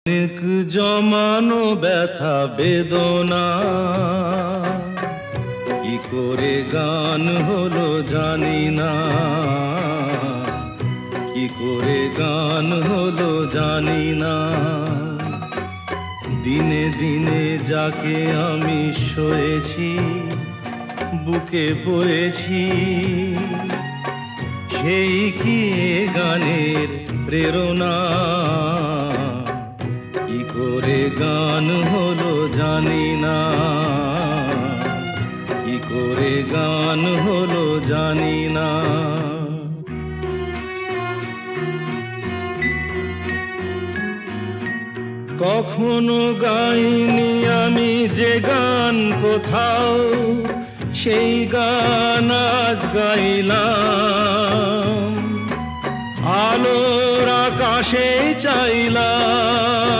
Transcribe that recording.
অনেক জমানো ব্যথা বেদনা কি করে গান হলো জানি না, কি করে গান হলো জানি না। দিনে দিনে যাকে আমি সয়েছি বুকে বয়েছি, সেই কি এ গানের প্রেরণা। কি করে গান হলো জানি না, কি করে গান হলো জানি না। কখনো গাইনি আমি যে গান কোথাও, সেই গান আজ গাইলাম। আলোর আকাশে চাইলাম